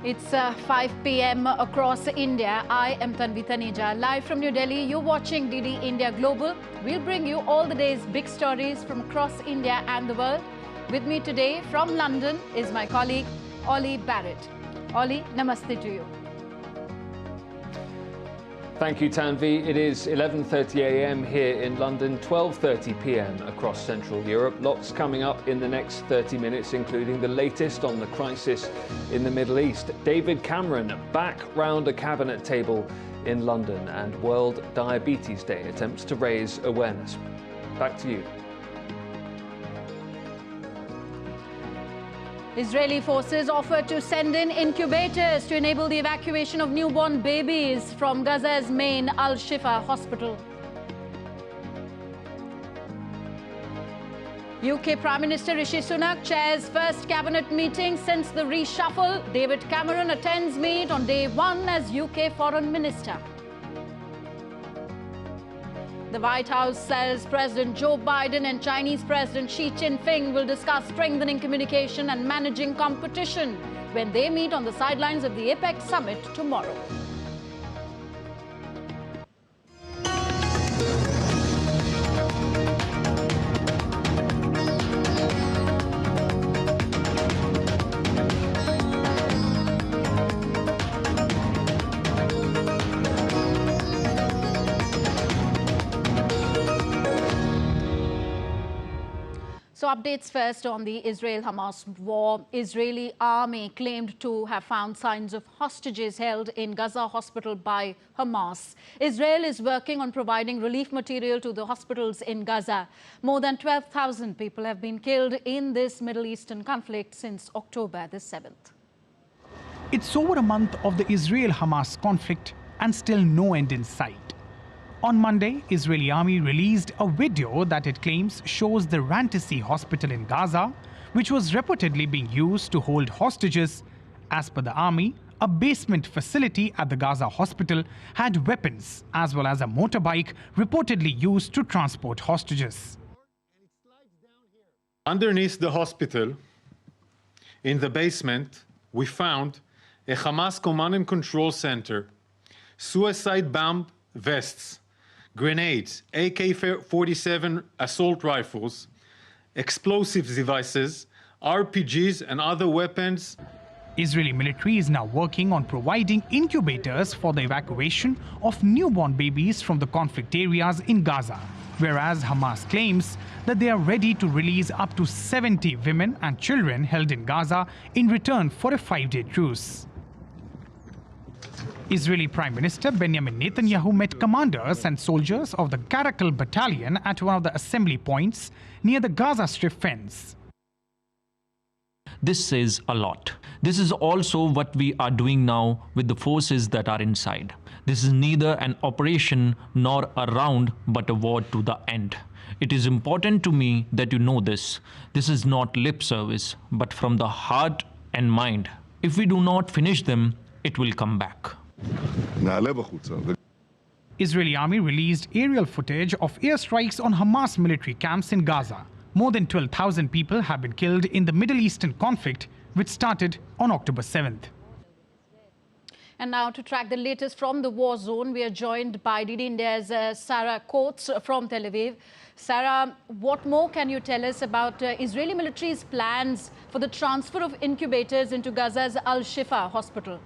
It's 5 p.m. across India. I am Tanvi Taneja. Live from New Delhi, you're watching DD India Global. We'll bring you all the day's big stories from across India and the world. With me today from London is my colleague, Ollie Barrett. Ollie, namaste to you. Thank you, Tanvi. It is 11:30 a.m. here in London, 12:30 p.m. across Central Europe. Lots coming up in the next 30 minutes, including the latest on the crisis in the Middle East. David Cameron back round a cabinet table in London, and World Diabetes Day attempts to raise awareness. Back to you. Israeli forces offered to send in incubators to enable the evacuation of newborn babies from Gaza's main Shifa Hospital. UK Prime Minister Rishi Sunak chairs first cabinet meeting since the reshuffle. David Cameron attends meet on day one as UK Foreign Minister. The White House says President Joe Biden and Chinese President Xi Jinping will discuss strengthening communication and managing competition when they meet on the sidelines of the APEC summit tomorrow. So updates first on the Israel-Hamas war. Israeli army claimed to have found signs of hostages held in Gaza hospital by Hamas. Israel is working on providing relief material to the hospitals in Gaza. More than 12,000 people have been killed in this Middle Eastern conflict since October the 7th. It's over a month of the Israel-Hamas conflict and still no end in sight. On Monday, Israeli army released a video that it claims shows the Rantissi hospital in Gaza, which was reportedly being used to hold hostages. As per the army, a basement facility at the Gaza hospital had weapons as well as a motorbike reportedly used to transport hostages. Underneath the hospital, in the basement, we found a Hamas command and control center, suicide bomb vests, grenades, AK-47 assault rifles, explosive devices, RPGs and other weapons. Israeli military is now working on providing incubators for the evacuation of newborn babies from the conflict areas in Gaza, whereas Hamas claims that they are ready to release up to 70 women and children held in Gaza in return for a 5-day truce. Israeli Prime Minister Benjamin Netanyahu met commanders and soldiers of the Caracal battalion at one of the assembly points near the Gaza Strip fence. This says a lot. This is also what we are doing now with the forces that are inside. This is neither an operation nor a round, but a war to the end. It is important to me that you know this. This is not lip service, but from the heart and mind. If we do not finish them, it will come back. Israeli army released aerial footage of airstrikes on Hamas military camps in Gaza. More than 12,000 people have been killed in the Middle Eastern conflict, which started on October 7th. And now to track the latest from the war zone, we are joined by DD India's Sarah Coates from Tel Aviv. Sarah, what more can you tell us about Israeli military's plans for the transfer of incubators into Gaza's Shifa Hospital?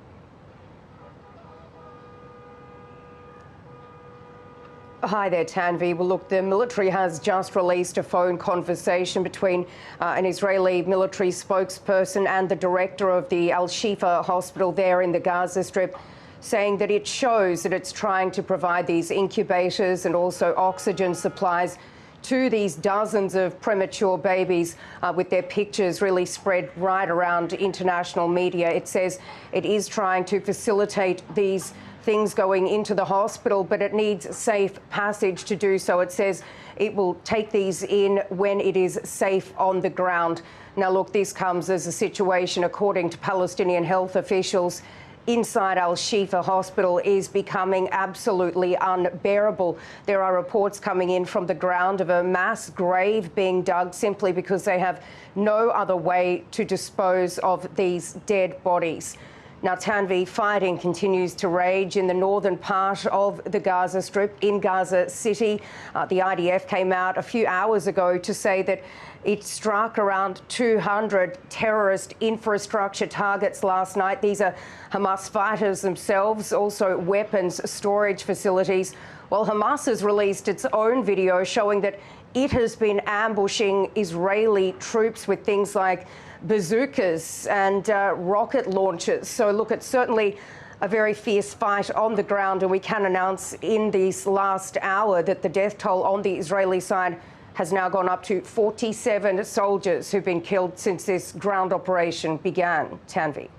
Hi there, Tanvi. Well, look, the military has just released a phone conversation between an Israeli military spokesperson and the director of the Shifa Hospital there in the Gaza Strip, saying that it shows that it's trying to provide these incubators and also oxygen supplies to these dozens of premature babies with their pictures really spread right around international media. It says it is trying to facilitate these things going into the hospital, but it needs safe passage to do so. It says it will take these in when it is safe on the ground. Now, look, this comes as a situation, according to Palestinian health officials, inside Shifa Hospital is becoming absolutely unbearable. There are reports coming in from the ground of a mass grave being dug simply because they have no other way to dispose of these dead bodies. Now, Tanvi, fighting continues to rage in the northern part of the Gaza Strip, in Gaza City. The IDF came out a few hours ago to say that it struck around 200 terrorist infrastructure targets last night. These are Hamas fighters themselves, also weapons storage facilities. Well, Hamas has released its own video showing that it has been ambushing Israeli troops with things like bazookas and rocket launchers. So look, it's certainly a very fierce fight on the ground, and we can announce in this last hour that the death toll on the Israeli side has now gone up to 47 soldiers who've been killed since this ground operation began. Tanvi.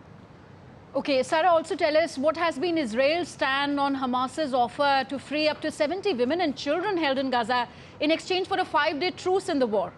Okay, Sarah, also tell us what has been Israel's stand on Hamas's offer to free up to 70 women and children held in Gaza in exchange for a 5-day truce in the war.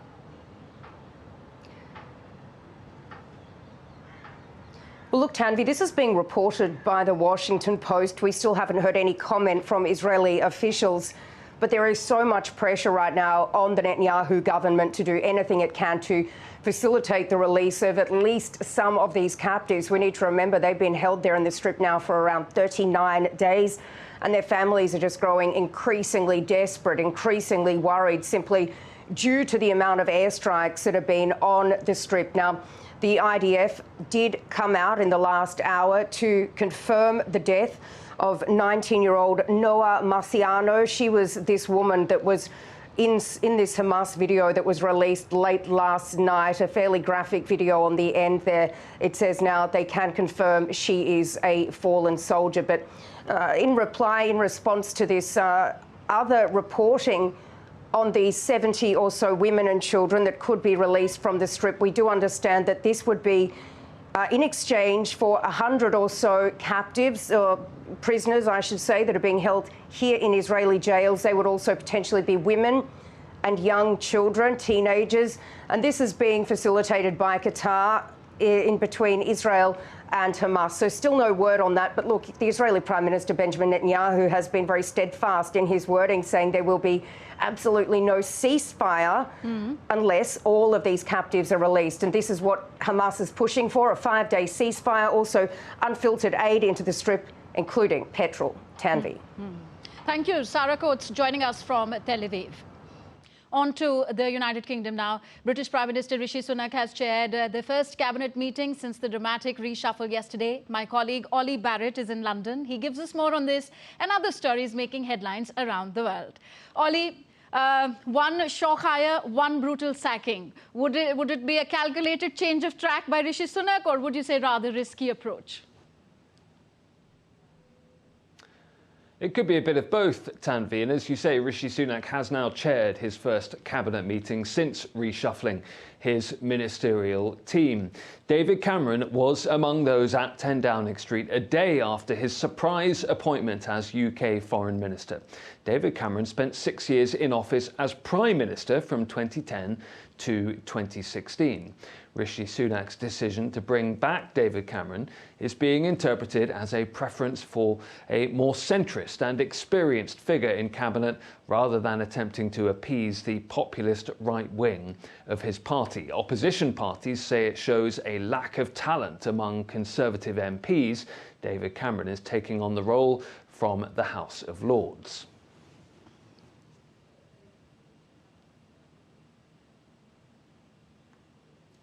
Well, look, Tanvi, this is being reported by the Washington Post. We still haven't heard any comment from Israeli officials, but there is so much pressure right now on the Netanyahu government to do anything it can to facilitate the release of at least some of these captives. We need to remember they've been held there in the Strip now for around 39 days, and their families are just growing increasingly desperate, increasingly worried, simply due to the amount of airstrikes that have been on the Strip. Now, the IDF did come out in the last hour to confirm the death of 19-year-old Noah Marciano. She was this woman that was in this Hamas video that was released late last night, a fairly graphic video on the end there. It says now they can confirm she is a fallen soldier. But in response to this other reporting on the 70 or so women and children that could be released from the Strip, we do understand that this would be in exchange for 100 or so captives, or prisoners, I should say, that are being held here in Israeli jails. They would also potentially be women and young children, teenagers. And this is being facilitated by Qatar in between Israel and Hamas. So still no word on that. But look, the Israeli Prime Minister Benjamin Netanyahu has been very steadfast in his wording, saying there will be absolutely no ceasefire unless all of these captives are released. And this is what Hamas is pushing for, a 5-day ceasefire, also unfiltered aid into the Strip, including petrol. Tanvi. Thank you. Sarah Coates joining us from Tel Aviv. On to the United Kingdom now. British Prime Minister Rishi Sunak has chaired the first cabinet meeting since the dramatic reshuffle yesterday. My colleague Ollie Barrett is in London. He gives us more on this and other stories making headlines around the world. Ollie, one shock hire, one brutal sacking. Would it be a calculated change of track by Rishi Sunak, or would you say rather risky approach? It could be a bit of both, Tanvi, and as you say, Rishi Sunak has now chaired his first cabinet meeting since reshuffling his ministerial team. David Cameron was among those at 10 Downing Street a day after his surprise appointment as UK Foreign Minister. David Cameron spent 6 years in office as Prime Minister from 2010 to 2016. Rishi Sunak's decision to bring back David Cameron is being interpreted as a preference for a more centrist and experienced figure in cabinet rather than attempting to appease the populist right wing of his party. Opposition parties say it shows a lack of talent among Conservative MPs. David Cameron is taking on the role from the House of Lords.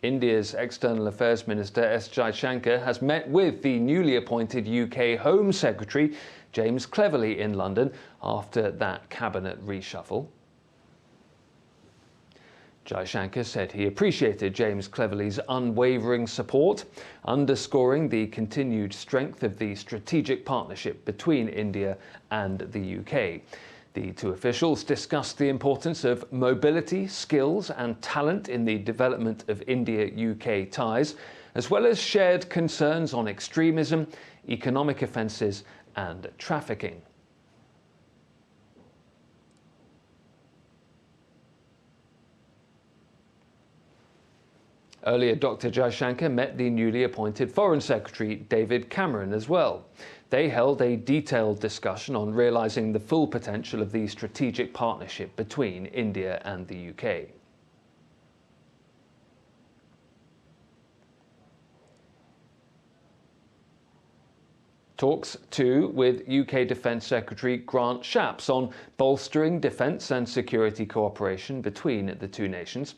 India's External Affairs Minister S. Jaishankar has met with the newly appointed UK Home Secretary James Cleverly in London after that cabinet reshuffle. Jaishankar said he appreciated James Cleverly's unwavering support, underscoring the continued strength of the strategic partnership between India and the UK. The two officials discussed the importance of mobility, skills and talent in the development of India-UK ties, as well as shared concerns on extremism, economic offences and trafficking. Earlier, Dr. Jaishankar met the newly appointed Foreign Secretary David Cameron as well. They held a detailed discussion on realising the full potential of the strategic partnership between India and the UK. Talks too with UK Defence Secretary Grant Shapps on bolstering defence and security cooperation between the two nations.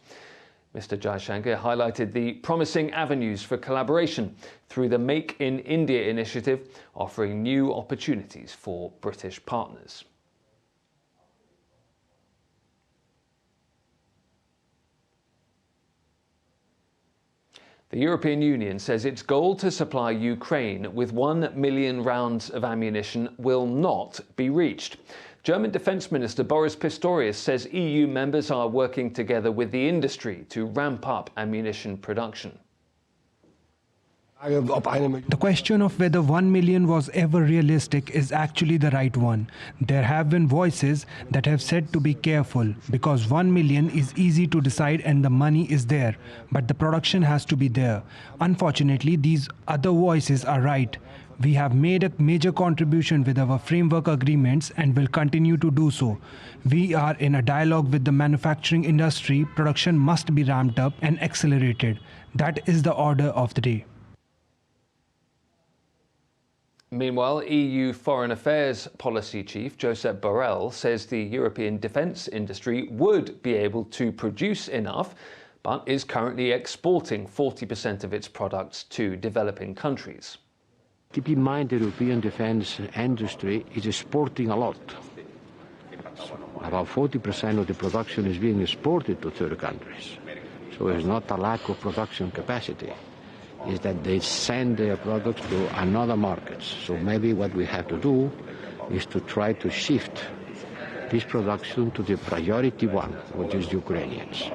Mr. Jaishankar highlighted the promising avenues for collaboration through the Make in India initiative, offering new opportunities for British partners. The European Union says its goal to supply Ukraine with 1 million rounds of ammunition will not be reached. German Defence Minister Boris Pistorius says EU members are working together with the industry to ramp up ammunition production. The question of whether 1 million was ever realistic is actually the right one. There have been voices that have said to be careful, because 1 million is easy to decide and the money is there, but the production has to be there. Unfortunately, these other voices are right. We have made a major contribution with our framework agreements and will continue to do so. We are in a dialogue with the manufacturing industry. Production must be ramped up and accelerated. That is the order of the day. Meanwhile, EU Foreign Affairs Policy Chief Josep Borrell says the European defence industry would be able to produce enough, but is currently exporting 40% of its products to developing countries. Keep in mind the European defence industry is exporting a lot. About 40% of the production is being exported to third countries. So it's not a lack of production capacity. It's that they send their products to another markets. So maybe what we have to do is to try to shift this production to the priority one, which is Ukrainians.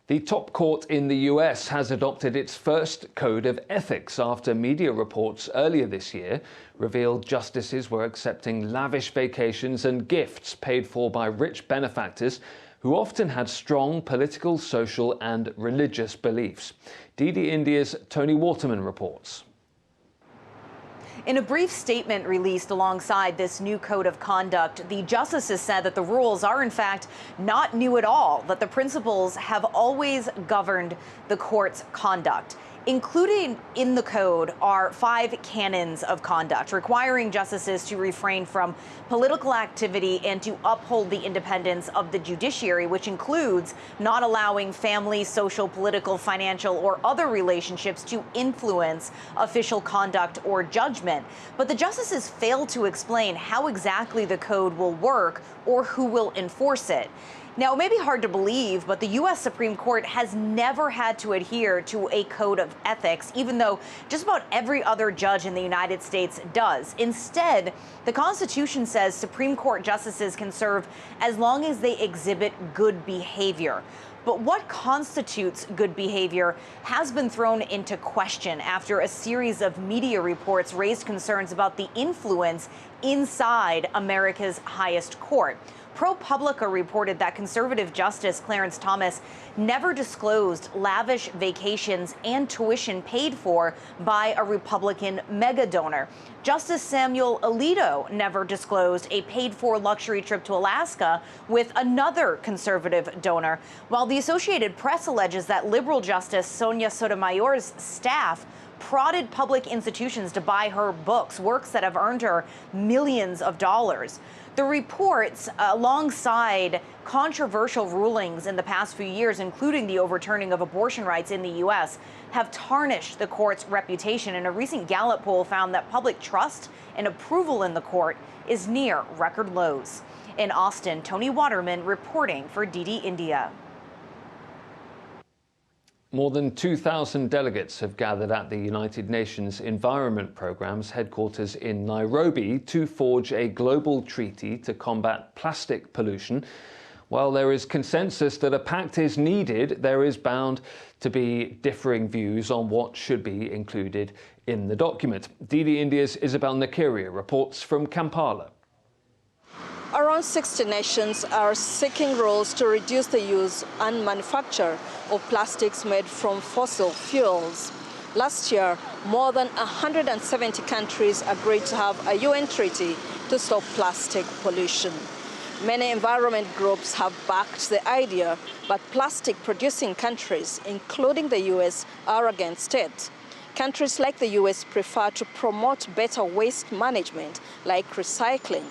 The top court in the US has adopted its first code of ethics after media reports earlier this year revealed justices were accepting lavish vacations and gifts paid for by rich benefactors who often had strong political, social and religious beliefs. DD India's Tony Waterman reports. In a brief statement released alongside this new code of conduct, the justices said that the rules are in fact not new at all, that the principles have always governed the court's conduct. Included in the code are 5 canons of conduct requiring justices to refrain from political activity and to uphold the independence of the judiciary, which includes not allowing family, social, political, financial, or other relationships to influence official conduct or judgment. But the justices failed to explain how exactly the code will work or who will enforce it. Now, it may be hard to believe, but the U.S. Supreme Court has never had to adhere to a code of ethics, even though just about every other judge in the United States does. Instead, the Constitution says Supreme Court justices can serve as long as they exhibit good behavior. But what constitutes good behavior has been thrown into question after a series of media reports raised concerns about the influence inside America's highest court. ProPublica reported that conservative Justice Clarence Thomas never disclosed lavish vacations and tuition paid for by a Republican mega donor. Justice Samuel Alito never disclosed a paid-for luxury trip to Alaska with another conservative donor, while the Associated Press alleges that liberal Justice Sonia Sotomayor's staff prodded public institutions to buy her books, works that have earned her millions of dollars. The reports, alongside controversial rulings in the past few years, including the overturning of abortion rights in the U.S., have tarnished the court's reputation. And a recent Gallup poll found that public trust and approval in the court is near record lows. In Austin, Tony Waterman reporting for DD India. More than 2,000 delegates have gathered at the United Nations Environment Programme's headquarters in Nairobi to forge a global treaty to combat plastic pollution. While there is consensus that a pact is needed, there is bound to be differing views on what should be included in the document. DD India's Isabel Nakiria reports from Kampala. Around 60 nations are seeking rules to reduce the use and manufacture of plastics made from fossil fuels. Last year, more than 170 countries agreed to have a UN treaty to stop plastic pollution. Many environment groups have backed the idea, but plastic-producing countries, including the US, are against it. Countries like the US prefer to promote better waste management, like recycling,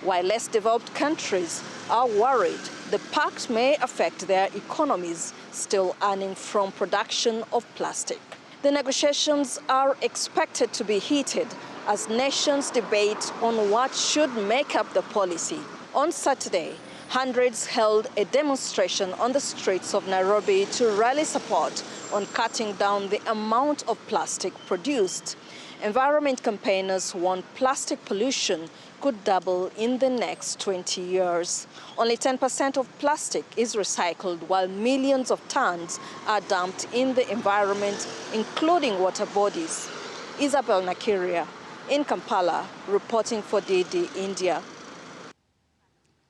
while less developed countries are worried the pact may affect their economies still earning from production of plastic. The negotiations are expected to be heated as nations debate on what should make up the policy. On Saturday, hundreds held a demonstration on the streets of Nairobi to rally support on cutting down the amount of plastic produced. Environment campaigners warn plastic pollution could double in the next 20 years. Only 10% of plastic is recycled, while millions of tons are dumped in the environment, including water bodies. Isabel Nakiria in Kampala, reporting for DD India.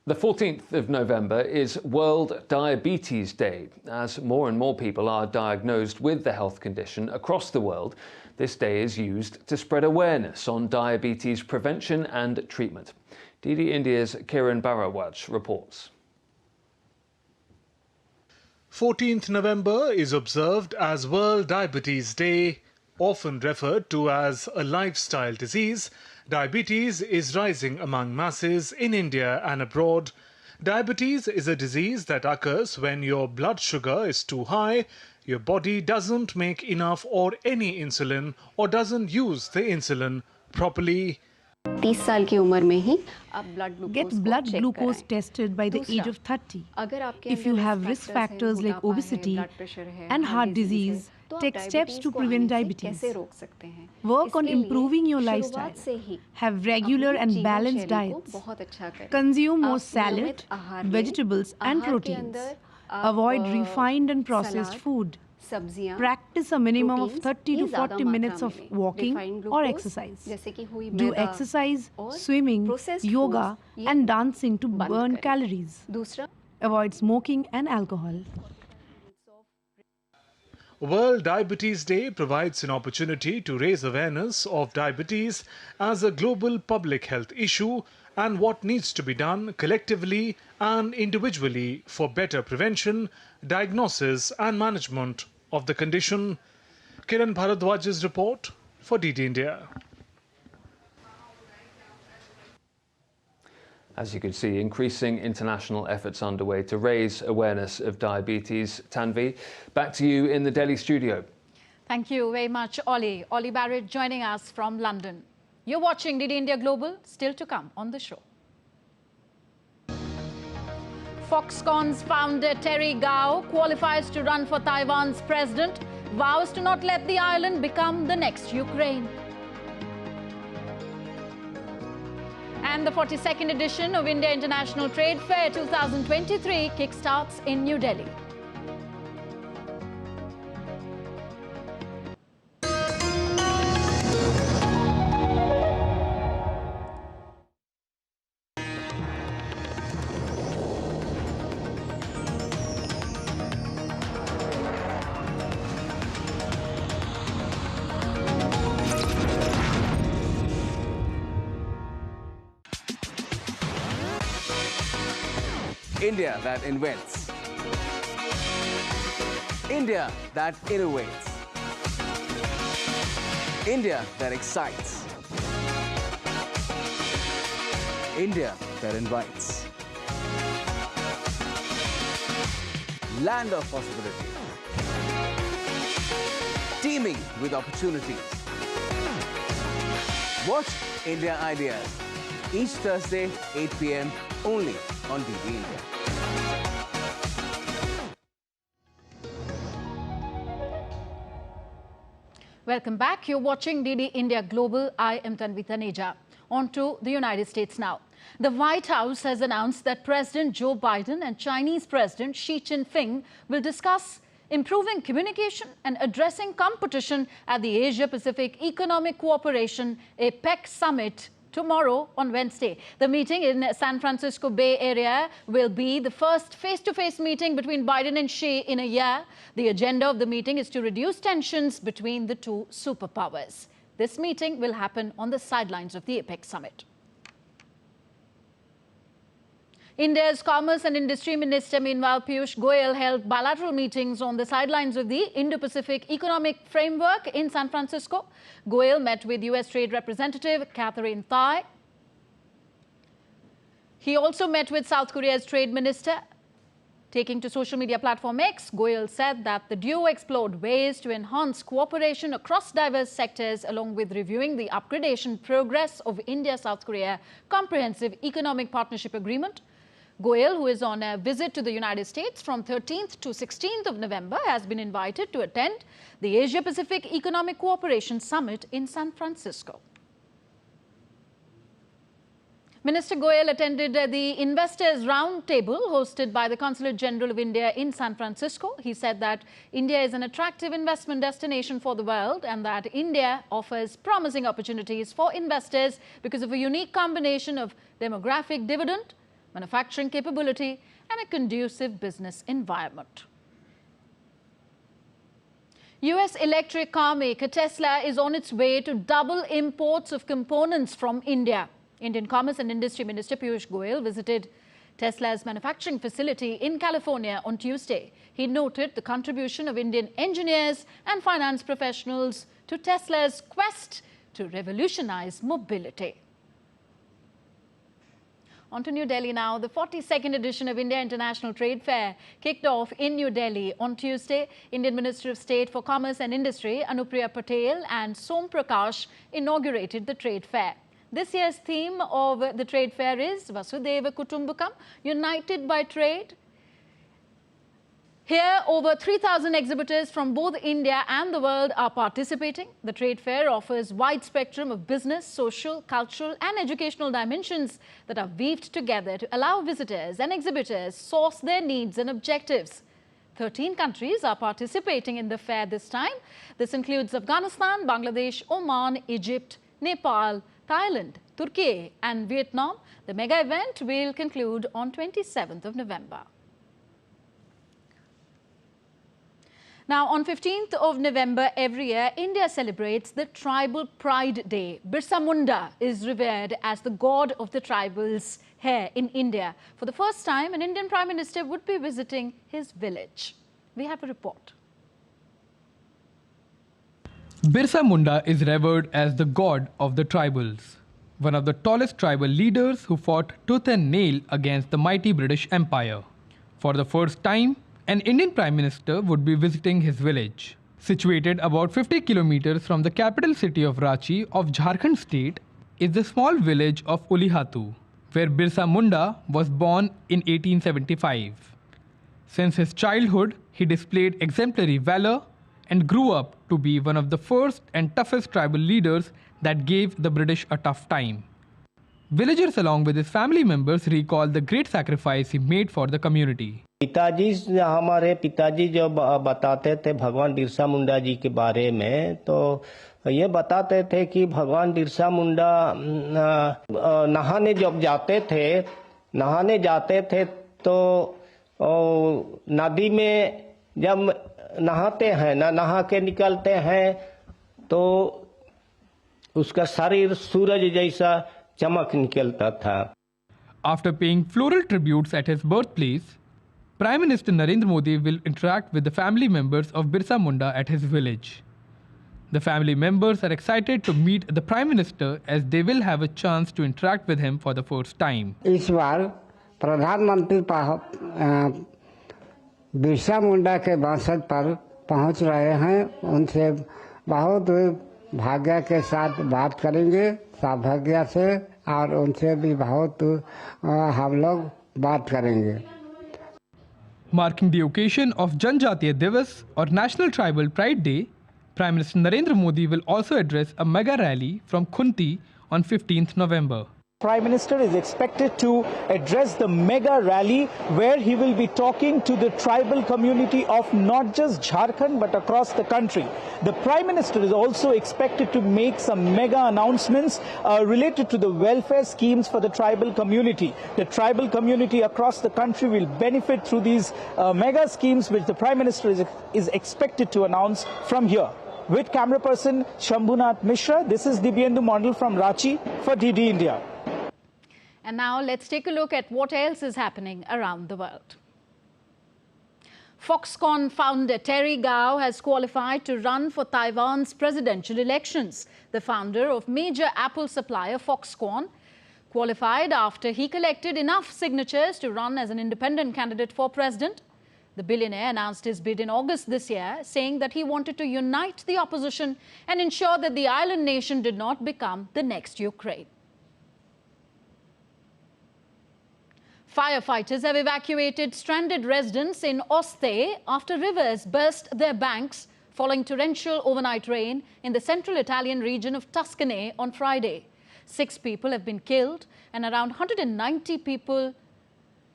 The 14th of November is World Diabetes Day. As more and more people are diagnosed with the health condition across the world, this day is used to spread awareness on diabetes prevention and treatment. DD India's Kiran Barawaj reports. 14th November is observed as World Diabetes Day. Often referred to as a lifestyle disease, diabetes is rising among masses in India and abroad. Diabetes is a disease that occurs when your blood sugar is too high, your body doesn't make enough or any insulin or doesn't use the insulin properly. 30 साल की उम्र में ही Get blood glucose tested by the age of 30. If you have risk factors like obesity and heart disease, take steps to prevent diabetes. Work on improving your lifestyle. Have regular and balanced diets. Consume more salad, vegetables and proteins. Avoid refined and processed food. Practice a minimum of 30 to 40 minutes of walking or exercise. Do exercise, swimming, yoga and dancing to burn calories. Avoid smoking and alcohol. World Diabetes Day provides an opportunity to raise awareness of diabetes as a global public health issue and what needs to be done collectively and individually for better prevention, diagnosis and management of the condition. Kiran Bharadwaj's report for DD India. As you can see, increasing international efforts underway to raise awareness of diabetes. Tanvi, back to you in the Delhi studio. Thank you very much, Ollie. Ollie Barrett joining us from London. You're watching DD India Global, still to come on the show. Foxconn's founder Terry Gao qualifies to run for Taiwan's president, vows to not let the island become the next Ukraine. And the 42nd edition of India International Trade Fair 2023 kickstarts in New Delhi. India that invents. India that innovates. India that excites. India that invites. Land of possibility. Teeming with opportunities. Watch India Ideas each Thursday, 8 p.m. only on DD India. Welcome back. You're watching DD India Global. I am Tanvi Taneja. On to the United States now. The White House has announced that President Joe Biden and Chinese President Xi Jinping will discuss improving communication and addressing competition at the Asia-Pacific Economic Cooperation APEC Summit tomorrow on Wednesday. The meeting in San Francisco Bay Area will be the first face-to-face meeting between Biden and Xi in a year. The agenda of the meeting is to reduce tensions between the two superpowers. This meeting will happen on the sidelines of the APEC summit. India's Commerce and Industry Minister, meanwhile, Piyush Goyal, held bilateral meetings on the sidelines of the Indo-Pacific Economic Framework in San Francisco. Goyal met with US Trade Representative Catherine Tai. He also met with South Korea's Trade Minister. Taking to social media platform X, Goyal said that the duo explored ways to enhance cooperation across diverse sectors, along with reviewing the upgradation progress of India-South Korea Comprehensive Economic Partnership Agreement. Goyal, who is on a visit to the United States from 13th to 16th of November, has been invited to attend the Asia-Pacific Economic Cooperation Summit in San Francisco. Minister Goyal attended the Investors Roundtable hosted by the Consulate General of India in San Francisco. He said that India is an attractive investment destination for the world and that India offers promising opportunities for investors because of a unique combination of demographic dividend, manufacturing capability and a conducive business environment. US electric car maker Tesla is on its way to double imports of components from India. Indian Commerce and Industry Minister Piyush Goyal visited Tesla's manufacturing facility in California on Tuesday. He noted the contribution of Indian engineers and finance professionals to Tesla's quest to revolutionize mobility. On to New Delhi now. The 42nd edition of India International Trade Fair kicked off in New Delhi on Tuesday. Indian Minister of State for Commerce and Industry Anupriya Patel and Som Prakash inaugurated the trade fair. This year's theme of the trade fair is Vasudhaiva Kutumbakam, united by trade. Here, over 3,000 exhibitors from both India and the world are participating. The trade fair offers a wide spectrum of business, social, cultural and educational dimensions that are weaved together to allow visitors and exhibitors source their needs and objectives. 13 countries are participating in the fair this time. This includes Afghanistan, Bangladesh, Oman, Egypt, Nepal, Thailand, Turkey and Vietnam. The mega event will conclude on 27th of November. Now, on 15th of November every year, India celebrates the Tribal Pride Day. Birsa Munda is revered as the god of the tribals here in India. For the first time, an Indian Prime Minister would be visiting his village. We have a report. Birsa Munda is revered as the god of the tribals, one of the tallest tribal leaders who fought tooth and nail against the mighty British Empire. For the first time, an Indian Prime Minister would be visiting his village. Situated about 50 kilometers from the capital city of Ranchi of Jharkhand state is the small village of Ulihatu, where Birsa Munda was born in 1875. Since his childhood, he displayed exemplary valor and grew up to be one of the first and toughest tribal leaders that gave the British a tough time. Villagers along with his family members recall the great sacrifice he made for the community. हमारे पिताजी जो बताते थे भगवान बिरसा मुंडा जी के बारे में, तो ये बताते थे कि भगवान बिरसा मुंडा नहाने जब जाते थे तो नदी में जब नहाते हैं नहा के निकलते हैं तो उसका शरीर सूरज जैसा चमक निकलता था. After paying floral tributes at his birthplace, Prime Minister Narendra Modi will interact with the family members of Birsa Munda at his village. The family members are excited to meet the Prime Minister as they will have a chance to interact with him for the first time. इस बार प्रधानमंत्री बिरसा मुंडा के वंशज पर पहुंच रहे हैं. उनसे बहुत भाग्य के साथ बात करेंगे, सौभाग्य से, और उनसे भी बहुत हम लोग बात करेंगे. Marking the occasion of Janjatiya Divas or National Tribal Pride Day, Prime Minister Narendra Modi will also address a mega rally from Khunti on 15th November. Prime Minister is expected to address the mega rally where he will be talking to the tribal community of not just Jharkhand but across the country. The Prime Minister is also expected to make some mega announcements related to the welfare schemes for the tribal community. The tribal community across the country will benefit through these mega schemes which the Prime Minister is expected to announce from here. With camera person Shambhunath Mishra, this is Dibyendu Mondal from Ranchi for DD India. And now let's take a look at what else is happening around the world. Foxconn founder Terry Gou has qualified to run for Taiwan's presidential elections. The founder of major Apple supplier Foxconn qualified after he collected enough signatures to run as an independent candidate for president. The billionaire announced his bid in August this year, saying that he wanted to unite the opposition and ensure that the island nation did not become the next Ukraine. Firefighters have evacuated stranded residents in Oste after rivers burst their banks following torrential overnight rain in the central Italian region of Tuscany on Friday. 6 people have been killed and around 190 people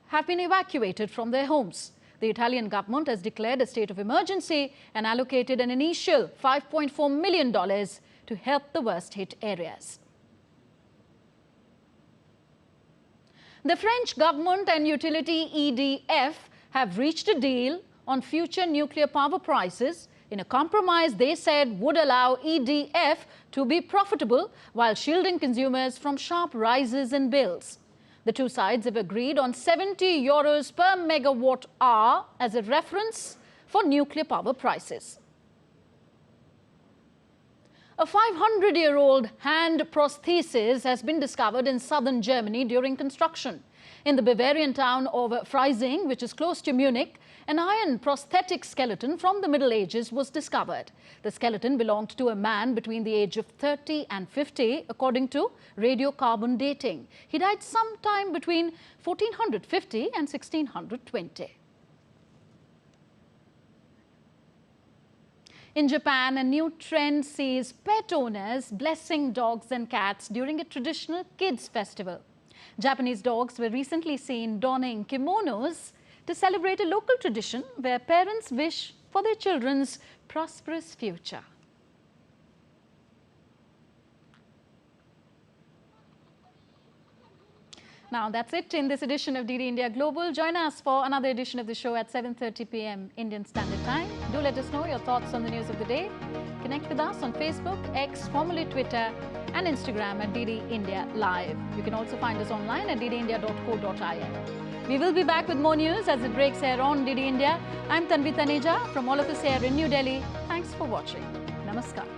have been evacuated from their homes. The Italian government has declared a state of emergency and allocated an initial $5.4 million to help the worst-hit areas. The French government and utility EDF have reached a deal on future nuclear power prices in a compromise they said would allow EDF to be profitable while shielding consumers from sharp rises in bills. The two sides have agreed on €70 per megawatt hour as a reference for nuclear power prices. A 500-year-old hand prosthesis has been discovered in southern Germany during construction. In the Bavarian town of Freising, which is close to Munich, an iron prosthetic skeleton from the Middle Ages was discovered. The skeleton belonged to a man between the age of 30 and 50, according to radiocarbon dating. He died sometime between 1450 and 1620. In Japan, a new trend sees pet owners blessing dogs and cats during a traditional kids' festival. Japanese dogs were recently seen donning kimonos to celebrate a local tradition where parents wish for their children's prosperous future. Now that's it in this edition of DD India Global. Join us for another edition of the show at 7:30 p.m. Indian Standard Time. Do let us know your thoughts on the news of the day. Connect with us on Facebook, X, formerly Twitter, and Instagram at DD India Live. You can also find us online at ddindia.co.in. We will be back with more news as it breaks here on DD India. I'm Tanvi Taneja from all of us here in New Delhi. Thanks for watching. Namaskar.